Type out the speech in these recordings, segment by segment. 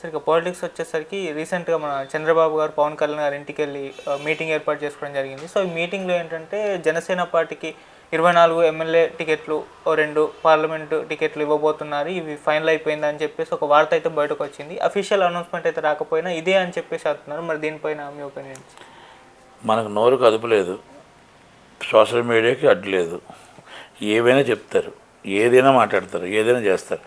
Sir ఇక politics వచ్చేసరికి రీసెంట్గా మన చంద్రబాబు గారు పవన్ కళ్యాణ్ గారి ఇంటికి వెళ్ళి మీటింగ్ ఏర్పాటు చేసుకోవడం జరిగింది. సో ఈ మీటింగ్లో ఏంటంటే జనసేన పార్టీకి 24 ఎమ్మెల్యే టికెట్లు, 2 పార్లమెంటు టికెట్లు ఇవ్వబోతున్నారు, ఇవి ఫైనల్ అయిపోయిందని చెప్పేసి ఒక వార్త అయితే బయటకు వచ్చింది. అఫీషియల్ అనౌన్స్మెంట్ అయితే రాకపోయినా ఇదే అని చెప్పేసి అంటున్నారు. మరి దీనిపైన మీ ఒపీనియన్? మనకు నోరు కదుపులేదు, సోషల్ మీడియాకి అడ్డు లేదు, ఏవైనా చెప్తారు, ఏదైనా మాట్లాడతారు, ఏదైనా చేస్తారు.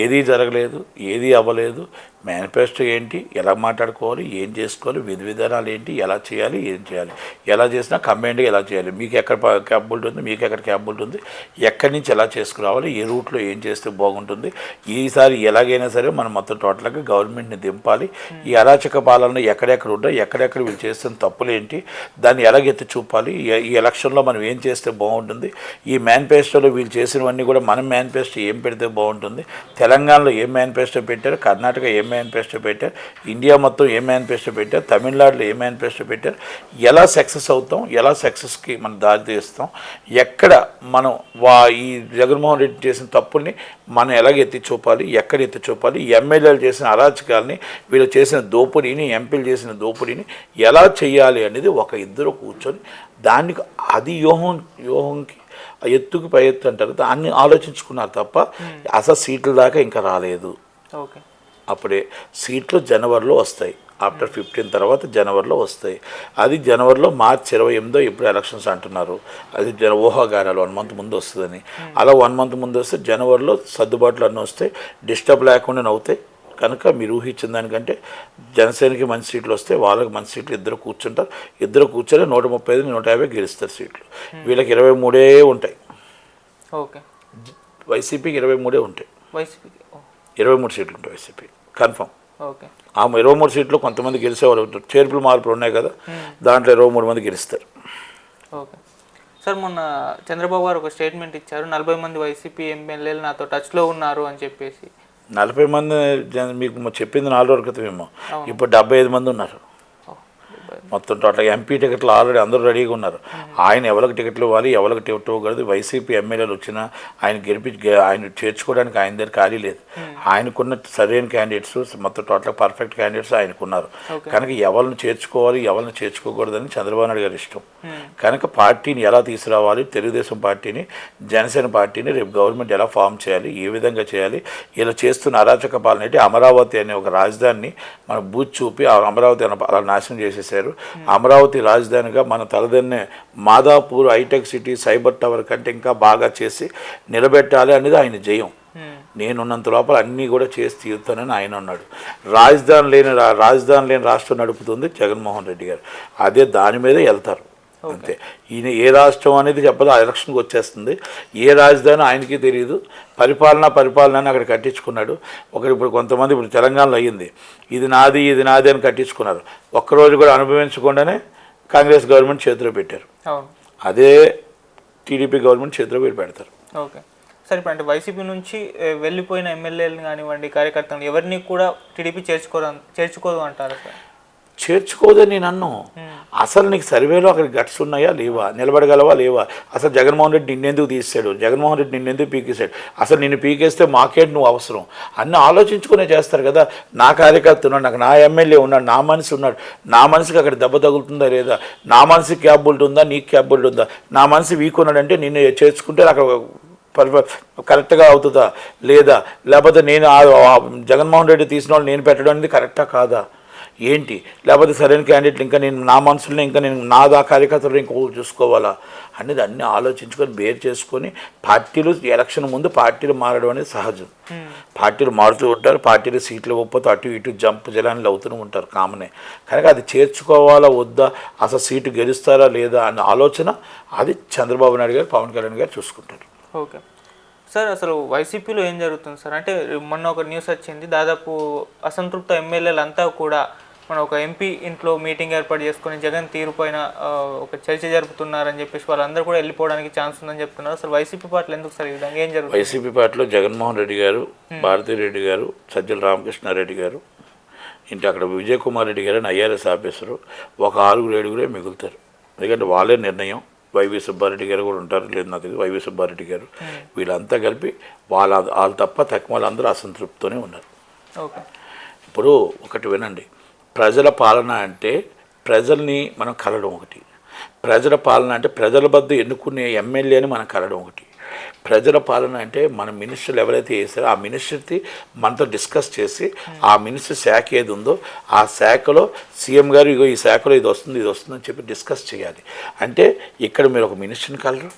ఏదీ జరగలేదు, ఏదీ అవ్వలేదు. మేనిఫెస్టో ఏంటి, ఎలా మాట్లాడుకోవాలి, ఏం చేసుకోవాలి, విధి విధానాలు ఏంటి, ఎలా చేయాలి, ఏం చేయాలి, ఎలా చేసినా కంబైన్డ్గా ఎలా చేయాలి, మీకు ఎక్కడ క్యాపబిలిటీ ఉంది, మీకు ఎక్కడ క్యాపబిలిటీ ఉంది, ఎక్కడి నుంచి ఎలా చేసుకురావాలి, ఏ రూట్లో ఏం చేస్తే బాగుంటుంది, ఈసారి ఎలాగైనా సరే మనం మొత్తం టోటల్గా గవర్నమెంట్ని దింపాలి. ఈ అరాచక పాలన ఎక్కడెక్కడ ఉంటాయి, ఎక్కడెక్కడ వీళ్ళు చేస్తున్న తప్పులు ఏంటి, దాన్ని ఎలాగెత్తి చూపాలి, ఈ ఎలక్షన్లో మనం ఏం చేస్తే బాగుంటుంది, ఈ మేనిఫెస్టోలో వీళ్ళు చేసినవన్నీ కూడా మనం మేనిఫెస్టో ఏం పెడితే బాగుంటుంది, తెలంగాణలో ఏం మేనిఫెస్టో పెట్టారు, కర్ణాటక ఏం మేనిఫెస్టో పెట్టారు, ఇండియా మొత్తం ఏం మేనిఫెస్టో పెట్టారు, తమిళనాడులో ఏం మేనిఫెస్టో పెట్టారు, ఎలా సక్సెస్ అవుతాం, ఎలా సక్సెస్కి మనం దారి తీస్తాం, ఎక్కడ మనం ఈ జగన్మోహన్ రెడ్డి చేసిన తప్పుల్ని మనం ఎలాగ ఎత్తి చూపాలి, ఎక్కడ ఎత్తి చూపాలి, ఎమ్మెల్యేలు చేసిన అరాచకాలని, వీళ్ళు చేసిన దోపిడీని, ఎంపీలు చేసిన దోపిడీని ఎలా చేయాలి అనేది ఒక ఇద్దరు కూర్చొని దానికి అది వ్యూహంకి ఎత్తుకు పై ఎత్తు అంటారు, దాన్ని ఆలోచించుకున్నారు తప్ప అసలు సీట్ల దాకా ఇంకా రాలేదు. ఓకే, అప్పుడే సీట్లు జనవరిలో వస్తాయి, ఆఫ్టర్ 15 తర్వాత జనవరిలో వస్తాయి. అది జనవరిలో మార్చి 28 ఇప్పుడు ఎలక్షన్స్ అంటున్నారు, అది ఊహాగానాలు 1 మంత్ ముందు వస్తుందని. అలా 1 మంత్ ముందు వస్తే జనవరిలో సర్దుబాట్లు అన్నీ వస్తాయి, డిస్టర్బ్ లేకుండా అవుతాయి. కనుక మీరు ఊహించిన దానికంటే జనసేనకి మంచి సీట్లు వస్తే వాళ్ళకి మంచి సీట్లు ఇద్దరు కూర్చుంటారు, ఇద్దరు కూర్చొని 135 150 గెలుస్తారు సీట్లు. వీళ్ళకి 23 ఉంటాయి, ఓకే, వైసీపీకి 23 ఉంటాయి, వైసీపీకి 23 సీట్లు ఉంటాయి వైసీపీ కన్ఫర్మ్. ఓకే, ఆ 23 సీట్లు కొంతమంది గెలిచేవాళ్ళు ఉంటారు, చేర్పులు మార్పులు ఉన్నాయి కదా, దాంట్లో 23 మంది గెలుస్తారు. ఓకే సార్, మొన్న చంద్రబాబు గారు ఒక స్టేట్మెంట్ ఇచ్చారు, 40 మంది వైసీపీ ఎమ్మెల్యేలు నాతో టచ్లో ఉన్నారు అని చెప్పేసి. 40 మంది మీకు చెప్పింది 4 రోజుల క్రితమేమో, ఇప్పుడు 75 మంది ఉన్నారు మొత్తం టోటల్. ఎంపీ టికెట్లు ఆల్రెడీ అందరూ రెడీగా ఉన్నారు. ఆయన ఎవరికి టికెట్లు ఇవ్వాలి, ఎవరికి టికెట్ ఇవ్వకూడదు, వైసీపీ ఎమ్మెల్యేలు వచ్చినా ఆయన చేర్చుకోవడానికి ఆయన దగ్గర ఖాళీ లేదు. ఆయనకున్న సరైన క్యాండిడేట్స్ మొత్తం టోటల్ పర్ఫెక్ట్ క్యాండిడేట్స్ ఆయనకున్నారు. కనుక ఎవరిని చేర్చుకోవాలి, ఎవరిని చేర్చుకోకూడదని చంద్రబాబు నాయుడు గారి ఇష్టం. కనుక పార్టీని ఎలా తీసుకురావాలి, తెలుగుదేశం పార్టీని, జనసేన పార్టీని రేపు గవర్నమెంట్ ఎలా ఫామ్ చేయాలి, ఏ విధంగా చేయాలి, ఇలా చేస్తున్న అరాచక పాలన ఏంటి, అమరావతి అనే ఒక రాజధానిని మన బూత్ చూపి అమరావతి అలా నాశనం చేసేసారు. అమరావతి రాజధానిగా మన తలదన్నే Madhapur hitech city cyber tower కంటే ఇంకా బాగా చేసి నిలబెట్టాలి అనేది ఆయన జయం. నేనున్నంత లోపల అన్నీ కూడా చేసి తీరుతానని ఆయన అన్నాడు. రాజధాని లేని రాష్ట్రం నడుపుతుంది జగన్మోహన్ రెడ్డి గారు, అదే దాని మీదే వెళ్తారు అంతే. ఈయన ఏ రాష్ట్రం అనేది చెప్పదు, ఆ ఎలక్షన్కి వచ్చేస్తుంది. ఏ రాజధాని ఆయనకి తెలియదు, పరిపాలన అని అక్కడ కట్టించుకున్నాడు. ఇప్పుడు కొంతమంది ఇప్పుడు తెలంగాణలో అయ్యింది, ఇది నాది అని కట్టించుకున్నారు. ఒక్కరోజు కూడా అనుభవించకుండానే కాంగ్రెస్ గవర్నమెంట్ చేతిలో పెట్టారు, అదే టీడీపీ గవర్నమెంట్ చేతిలో పెడతారు. ఓకే సార్, ఇప్పుడు అంటే వైసీపీ నుంచి వెళ్ళిపోయిన ఎమ్మెల్యేలు కానివ్వండి, కార్యకర్తలు ఎవరిని కూడా టీడీపీ చేర్చుకోదు అంటారు సార్? చేర్చుకోదని నేను అన్నాను. అసలు నీకు సర్వేలో అక్కడ గట్స్ ఉన్నాయా లేవా, నిలబడగలవా లేవా, అసలు జగన్మోహన్ రెడ్డి నిన్నెందుకు తీసాడు, జగన్మోహన్ రెడ్డి నిన్నెందుకు పీకేశాడు, అసలు నిన్ను పీకేస్తే మాకేంటి నువ్వు అవసరం అన్నీ ఆలోచించుకునే చేస్తారు కదా. నా కార్యకర్త ఉన్నాడు, నాకు నా ఎమ్మెల్యే ఉన్నాడు, నా మనిషి ఉన్నాడు, నా మనిషికి అక్కడ దెబ్బ తగులుతుందా లేదా, నా మనిషికి క్యాపబిలిటీ ఉందా, నీకు క్యాపబిలిటీ ఉందా, నా మనిషి వీక్ ఉన్నాడంటే నిన్ను చేర్చుకుంటే అక్కడ కరెక్ట్గా అవుతుందా లేదా, లేకపోతే నేను జగన్మోహన్ రెడ్డి తీసిన వాళ్ళు నేను పెట్టడం అనేది కరెక్టా కాదా ఏంటి, లేకపోతే సరైన క్యాండిడేట్లు ఇంకా నేను నా మనసులో ఇంకా నేను నా కార్యకర్తలు ఇంకొకరు చూసుకోవాలా అనేది అన్నీ ఆలోచించుకొని బేర్ చేసుకొని పార్టీలు ఎలక్షన్ ముందు పార్టీలు మారడం అనేది సహజం. పార్టీలు మారుతూ ఉంటారు, పార్టీలు సీట్లు ఇవ్వకపోతే అటు ఇటు జంప్ జలాన్ని అవుతూ ఉంటారు, కామనే. కనుక అది చేర్చుకోవాలా వద్దా, అసలు సీటు గెలుస్తారా లేదా అన్న ఆలోచన అది చంద్రబాబు నాయుడు గారు, పవన్ కళ్యాణ్ గారు చూసుకుంటారు. ఓకే సార్, అసలు వైసీపీలో ఏం జరుగుతుంది సార్ అంటే మొన్న ఒక న్యూస్ వచ్చింది, దాదాపు అసంతృప్త ఎమ్మెల్యేలు అంతా కూడా మన ఒక ఎంపీ ఇంట్లో మీటింగ్ ఏర్పాటు చేసుకుని జగన్ తీరుపైన ఒక చర్చ జరుపుతున్నారని చెప్పేసి వాళ్ళందరూ కూడా వెళ్ళిపోవడానికి ఛాన్స్ ఉందని చెప్తున్నారు. అసలు వైసీపీ పార్టీలో ఎందుకు సార్ ఈ విధంగా ఏం జరుగుతుంది? వైసీపీ పార్టీలో జగన్మోహన్ రెడ్డి గారు, భారతీ రెడ్డి గారు, సజ్జల రామకృష్ణారెడ్డి గారు, ఇంటి అక్కడ విజయ్ కుమార్ రెడ్డి గారు అని ఐఆర్ఎస్ ఆఫీసరు, ఒక 6-7 మిగులుతారు. ఎందుకంటే వాళ్ళే నిర్ణయం. వైవి సుబ్బారెడ్డి గారు కూడా ఉంటారు, లేదు నాకు తెలియదు, వైవి సుబ్బారెడ్డి గారు, వీళ్ళంతా కలిపి వాళ్ళు తప్ప తక్కువ వాళ్ళందరూ అసంతృప్తితోనే ఉన్నారు. ఓకే, ఇప్పుడు ఒకటి వినండి, ప్రజల పాలన అంటే ప్రజల్ని మనం కలడం ఒకటి, ప్రజల పాలన అంటే ప్రజల వద్ద ఎన్నుకునే ఎమ్మెల్యేని మనం కలడం ఒకటి, ప్రజల పాలన అంటే మన మినిస్టర్లు ఎవరైతే చేస్తారో ఆ మినిస్టర్కి మనతో డిస్కస్ చేసి ఆ మినిస్టర్ శాఖ ఏది ఉందో ఆ శాఖలో సీఎం గారు ఇగో ఈ శాఖలో ఇది వస్తుంది అని చెప్పి డిస్కస్ చేయాలి. అంటే ఇక్కడ మీరు ఒక మినిస్టర్ని కలరు,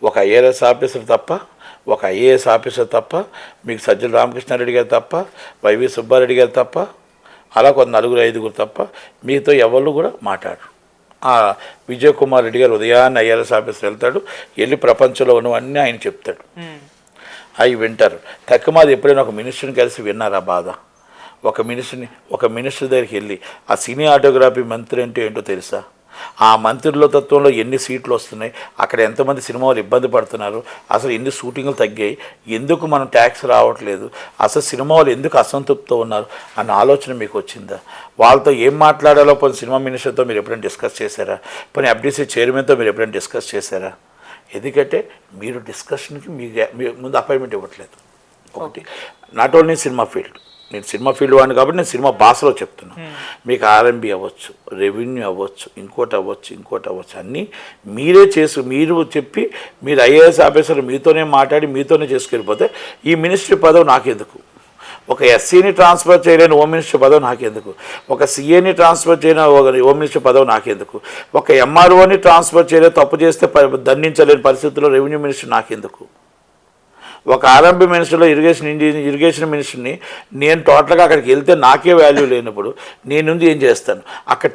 ఒక ఐఏఎస్ ఆఫీసర్ తప్ప, ఒక ఐఏఎస్ ఆఫీసర్ తప్ప, మీకు సజ్జల రామకృష్ణారెడ్డి గారు తప్ప, వైవి సుబ్బారెడ్డి గారు తప్ప, అలా కొంత 4-5 తప్ప మీతో ఎవరు కూడా మాట్లాడరు. విజయ్ కుమార్ రెడ్డి గారు ఉదయాన్నే ఐఆర్ఎస్ ఆఫీసర్ వెళ్తాడు, వెళ్ళి ప్రపంచంలో ఉన్నవన్నీ ఆయన చెప్తాడు, అవి వింటారు. తక్కువది ఎప్పుడైనా ఒక మినిస్టర్ని కలిసి విన్నారా బాధ? ఒక మినిస్టర్ దగ్గరికి వెళ్ళి ఆ సినీ ఆటోగ్రఫీ మంత్రి అంటే ఏంటో తెలుసా? ఆ మంత్రుల తత్వంలో ఎన్ని సీట్లు వస్తున్నాయి, అక్కడ ఎంతమంది సినిమా వాళ్ళు ఇబ్బంది పడుతున్నారు, అసలు ఎన్ని షూటింగ్లు తగ్గాయి, ఎందుకు మనం ట్యాక్స్ రావట్లేదు, అసలు సినిమా వాళ్ళు ఎందుకు అసంతృప్తితో ఉన్నారు అన్న ఆలోచన మీకు వచ్చిందా? వాళ్ళతో ఏం మాట్లాడాలో పోనీ సినిమా మినిస్టర్తో మీరు ఎప్పుడైనా డిస్కస్ చేశారా? పోనీ ఎఫ్డీసీ చైర్మన్తో మీరు ఎప్పుడైనా డిస్కస్ చేశారా? ఎందుకంటే మీరు డిస్కషన్కి మీ ముందు అపాయింట్మెంట్ ఇవ్వట్లేదు. ఒకటి నాట్ ఓన్లీ సినిమా ఫీల్డ్, నేను సినిమా ఫీల్డ్ వాడిని కాబట్టి నేను సినిమా భాషలో చెప్తున్నాను. మీకు ఆర్ఎంబీ అవ్వచ్చు, రెవెన్యూ అవ్వచ్చు, ఇంకోటి అవ్వచ్చు, అన్నీ మీరే మీరు చెప్పి మీరు ఐఏఎస్ ఆఫీసర్ మీతోనే మాట్లాడి మీతోనే చేసుకెళ్ళిపోతే ఈ మినిస్ట్రీ పదవి నాకెందుకు? ఒక ఎస్సీని ట్రాన్స్ఫర్ చేయలేని హోమ్ మినిస్టర్ పదవి నాకెందుకు? ఒక సీఏని ట్రాన్స్ఫర్ చేయని హోమ్ మినిస్టర్ పదవి నాకెందుకు? ఒక ఎంఆర్ఓని ట్రాన్స్ఫర్ చేయలేదు, తప్పు చేస్తే దండించలేని పరిస్థితుల్లో రెవెన్యూ మినిస్టర్ నాకెందుకు? ఒక ఆర్ఎంబీ మినిస్టర్లో ఇరిగేషన్ మినిస్టర్ని నేను టోటల్గా అక్కడికి వెళ్తే నాకే వాల్యూ లేనప్పుడు నేను నుండి ఏం చేస్తాను? అక్కడ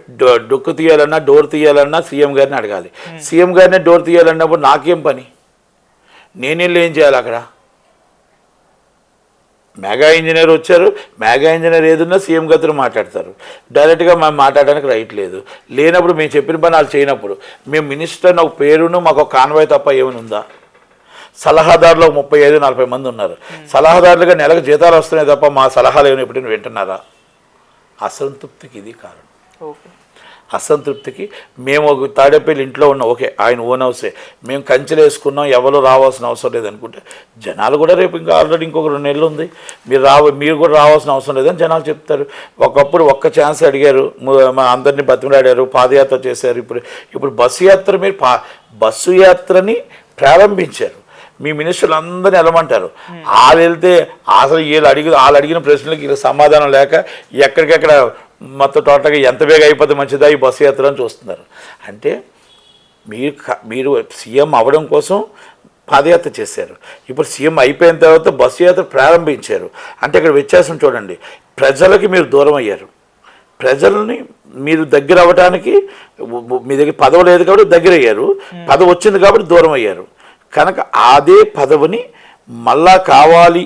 డొక్కు తీయాలన్నా డోర్ తీయాలన్నా సీఎం గారిని అడగాలి, సీఎం గారిని డోర్ తీయాలన్నప్పుడు నాకేం పని? నేనెళ్ళి ఏం చేయాలి? అక్కడ మెగా ఇంజనీర్ వచ్చారు, మెగా ఇంజనీర్ ఏదున్నా సీఎం గారితో మాట్లాడతారు, డైరెక్ట్గా మేము మాట్లాడడానికి రైట్ లేదు. లేనప్పుడు మేము చెప్పిన పని వాళ్ళు చేయనప్పుడు మేము మినిస్టర్ ఒక పేరును మాకు ఒక కాన్వాయ్ తప్ప ఏమైనా ఉందా? సలహాదారులు 35-40 మంది ఉన్నారు, సలహాదారులుగా నెలకు జీతాలు వస్తున్నాయి తప్ప మా సలహాలు ఏమైనా ఎప్పుడైనా వింటున్నారా? అసంతృప్తికి ఇది కారణం. అసంతృప్తికి మేము ఒక తాడేపల్లి ఇంట్లో ఉన్నాం, ఓకే ఆయన ఓన్ హౌసే, మేము కంచెలు వేసుకున్నాం, ఎవరు రావాల్సిన అవసరం లేదనుకుంటే జనాలు కూడా రేపు ఇంకా ఆల్రెడీ ఇంకొక 2 నెలలు ఉంది, మీరు కూడా రావాల్సిన అవసరం లేదని జనాలు చెప్తారు. ఒకప్పుడు ఒక్క ఛాన్స్ అడిగారు, అందరినీ బతిమలాడారు, పాదయాత్ర చేశారు. ఇప్పుడు బస్సు యాత్రని ప్రారంభించారు. మీ మినిస్టర్లు అందరినీ వెళ్ళమంటారు, వాళ్ళు వెళ్తే అసలు వాళ్ళు అడిగిన ప్రశ్నలకి ఇలా సమాధానం లేక ఎక్కడికెక్కడ మొత్తం టోటల్గా ఎంత వేగ అయిపోతే మంచిదా ఈ బస్సు యాత్ర అని చూస్తున్నారు. అంటే మీరు సీఎం అవ్వడం కోసం పాదయాత్ర చేశారు, ఇప్పుడు సీఎం అయిపోయిన తర్వాత బస్సు యాత్ర ప్రారంభించారు. అంటే ఇక్కడ వ్యత్యాసం చూడండి, ప్రజలకి మీరు దూరం అయ్యారు, ప్రజల్ని మీరు దగ్గర అవ్వడానికి మీ దగ్గర పదవి లేదు కాబట్టి దగ్గర అయ్యారు, పదవి వచ్చింది కాబట్టి దూరం అయ్యారు. కనుక అదే పదవిని మళ్ళా కావాలి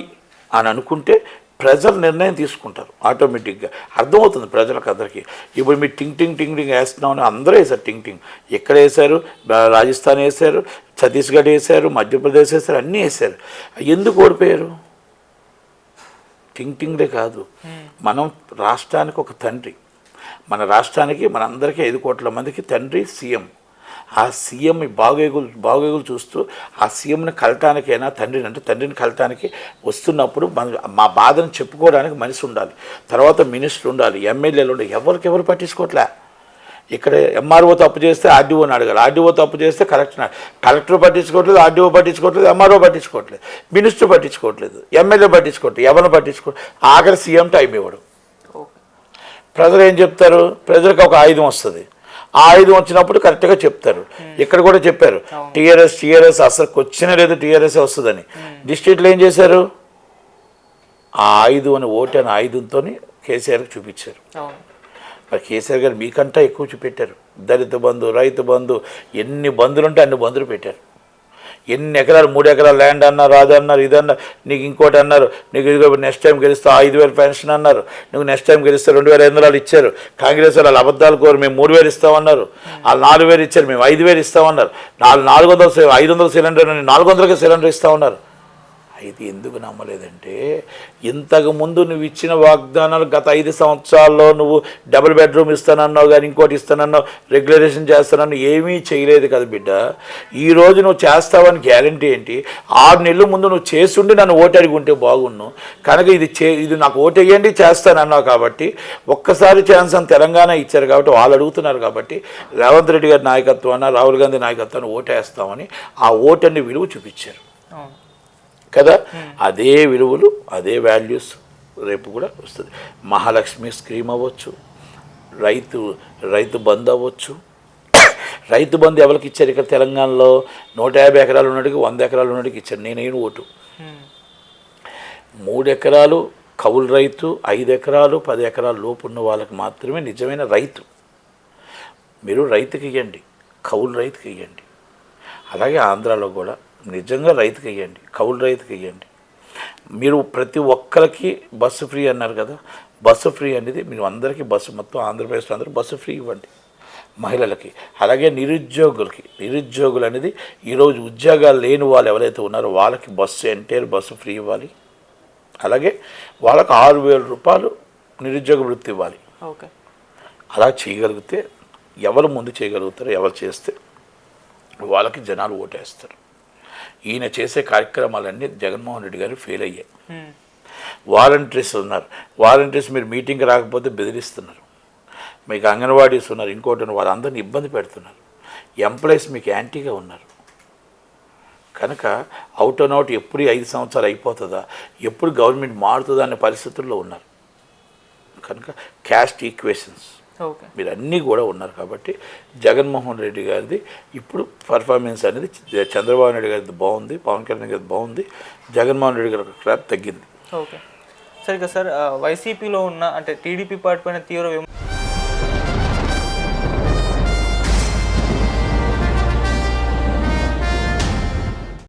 అని అనుకుంటే ప్రజలు నిర్ణయం తీసుకుంటారు ఆటోమేటిక్గా, అర్థమవుతుంది ప్రజలకు అందరికీ. ఇప్పుడు మీరు టింగ్ వేస్తున్నామని అందరూ వేశారు టింగ్. ఎక్కడ వేశారు? రాజస్థాన్ వేశారు, ఛత్తీస్గఢ్ వేశారు, మధ్యప్రదేశ్ వేశారు, అన్నీ వేశారు. ఎందుకు ఓడిపోయారు? టింగ్లే కాదు, మనం రాష్ట్రానికి ఒక తండ్రి, మన రాష్ట్రానికి మనందరికీ 5 కోట్ల మందికి తండ్రి సీఎం. ఆ సీఎం బాగోగులు చూస్తూ ఆ సీఎంని కలటానికైనా తండ్రిని కలటానికి వస్తున్నప్పుడు మా బాధను చెప్పుకోవడానికి మనిషి ఉండాలి, తర్వాత మినిస్టర్ ఉండాలి, ఎమ్మెల్యేలు ఉండాలి. ఎవరు పట్టించుకోవట్లే. ఇక్కడ ఎంఆర్ఓ తప్పు చేస్తే ఆర్డీఓని అడగాలి, ఆర్డీఓ తప్పు చేస్తే కలెక్టర్ పట్టించుకోవట్లేదు, ఆర్డీఓ పట్టించుకోవట్లేదు, ఎంఆర్ఓ పట్టించుకోవట్లేదు, మినిస్టర్ పట్టించుకోవట్లేదు, ఎమ్మెల్యే పట్టించుకోవట్లేదు, ఎవరిని ఆఖరి సీఎం టైం ఇవ్వడం. ప్రజలు ఏం చెప్తారు? ప్రజలకు ఒక ఆయుధం వస్తుంది, ఆ ఆయుధం వచ్చినప్పుడు కరెక్ట్గా చెప్తారు. ఇక్కడ కూడా చెప్పారు టీఆర్ఎస్ అసలు వచ్చిన లేదు, టీఆర్ఎస్ వస్తుందని. డిస్ట్రిక్ట్లో ఏం చేశారు? ఆ ఆయుధం అని ఓటు అనే ఆయుధంతో కేసీఆర్కి చూపించారు. మరి కేసీఆర్ గారు మీకంటా ఎక్కువ చూపెట్టారు. దళిత బంధు, రైతు బంధు, ఎన్ని బంధులు ఉంటే అన్ని బంధులు పెట్టారు. ఎన్ని ఎకరాలు, 3 ఎకరాలు ల్యాండ్ అన్నారు, అదన్నారు, ఇదన్నారు, నీకు ఇంకోటి అన్నారు, నీకు ఇదిగో నెక్స్ట్ టైం గెలిస్తే 5,000 పెన్షన్ అన్నారు, నువ్వు నెక్స్ట్ టైం గెలిస్తే 2,500 ఇచ్చారు. కాంగ్రెస్ వాళ్ళు అబద్ధాలు కోరు, మేము 3,000 ఇస్తామన్నారు, వాళ్ళు 4,000 ఇచ్చారు, మేము 5,000 ఇస్తామన్నారు, 500 సిలిండర్ 400కి సిలిండర్ ఇస్తామన్నారు. అయితే ఎందుకు నమ్మలేదంటే ఇంతకుముందు నువ్వు ఇచ్చిన వాగ్దానాలు గత 5 సంవత్సరాల్లో నువ్వు డబుల్ బెడ్రూమ్ ఇస్తానన్నావు కానీ ఇంకోటి ఇస్తానన్నావు, రెగ్యులరేషన్ చేస్తానన్నావు, ఏమీ చేయలేదు కదా బిడ్డ. ఈరోజు నువ్వు చేస్తావని గ్యారంటీ ఏంటి? 6 నెలల ముందు నువ్వు చేస్తుండి నన్ను ఓటు అడిగి ఉంటే బాగున్ను. కనుక ఇది నాకు ఓటు వేయండి చేస్తానన్నావు కాబట్టి ఒక్కసారి ఛాన్స్ అని తెలంగాణ ఇచ్చారు కాబట్టి వాళ్ళు అడుగుతున్నారు కాబట్టి రేవంత్ రెడ్డి గారి నాయకత్వాన, రాహుల్ గాంధీ నాయకత్వాన్ని ఓటేస్తామని ఆ ఓటన్ని విలువ చూపించారు కదా. అదే విలువలు, అదే వాల్యూస్ రేపు కూడా వస్తుంది. మహాలక్ష్మి స్కీమ్ అవ్వచ్చు, రైతు బంధు అవ్వచ్చు. రైతు బంధు ఎవరికి ఇచ్చారు? ఇక్కడ తెలంగాణలో 150 ఎకరాలు ఉన్నటికి 100 ఎకరాలు ఉన్నటికి ఇచ్చారు. నేను ఓటు 3 ఎకరాలు కౌలు రైతు, 5 ఎకరాలు 10 ఎకరాల లోపు ఉన్న వాళ్ళకి మాత్రమే నిజమైన రైతు. మీరు రైతుకి ఇవ్వండి, కౌలు రైతుకి ఇవ్వండి. అలాగే ఆంధ్రాలో కూడా నిజంగా రైతుకి ఇవ్వండి, కౌలు రైతుకి ఇవ్వండి. మీరు ప్రతి ఒక్కరికి బస్సు ఫ్రీ అన్నారు కదా, బస్సు ఫ్రీ అనేది మీరు అందరికీ బస్సు మొత్తం ఆంధ్రప్రదేశ్లో అందరూ బస్సు ఫ్రీ ఇవ్వండి మహిళలకి. అలాగే నిరుద్యోగులు అనేది ఈరోజు ఉద్యోగాలు లేని వాళ్ళు ఎవరైతే ఉన్నారో వాళ్ళకి ఎంటైర్ బస్సు ఫ్రీ ఇవ్వాలి. అలాగే వాళ్ళకి 6,000 రూపాయలు నిరుద్యోగ వృత్తి ఇవ్వాలి. ఓకే, అలా చేయగలిగితే ఎవరు ముందు చేయగలుగుతారో, ఎవరు చేస్తే వాళ్ళకి జనాలు ఓటేస్తారు. ఈయన చేసే కార్యక్రమాలన్నీ జగన్మోహన్ రెడ్డి గారు ఫెయిల్ అయ్యాయి. వాలంటీర్స్ ఉన్నారు, వాలంటీర్స్ మీరు మీటింగ్కి రాకపోతే బెదిరిస్తున్నారు. మీకు అంగన్వాడీస్ ఉన్నారు, ఇంకోటి వాళ్ళందరినీ ఇబ్బంది పెడుతున్నారు. ఎంప్లాయీస్ మీకు యాంటీగా ఉన్నారు. కనుక అవుట్ అండ్ అవుట్ ఎప్పుడు 5 సంవత్సరాలు అయిపోతుందా, ఎప్పుడు గవర్నమెంట్ మారుతుందా అనే పరిస్థితుల్లో ఉన్నారు. కనుక క్యాస్ట్ ఈక్వేషన్స్ మీరు అన్నీ కూడా ఉన్నారు కాబట్టి జగన్మోహన్ రెడ్డి గారిది ఇప్పుడు పర్ఫార్మెన్స్ అనేది చంద్రబాబు నాయుడు గారిది బాగుంది, పవన్ కళ్యాణ్ గారిది బాగుంది, జగన్మోహన్ రెడ్డి గారి క్లాప్ తగ్గింది. ఓకే, సరిగ్గా సార్ వైసీపీలో ఉన్న అంటే టీడీపీ పార్టీ పైన తీవ్ర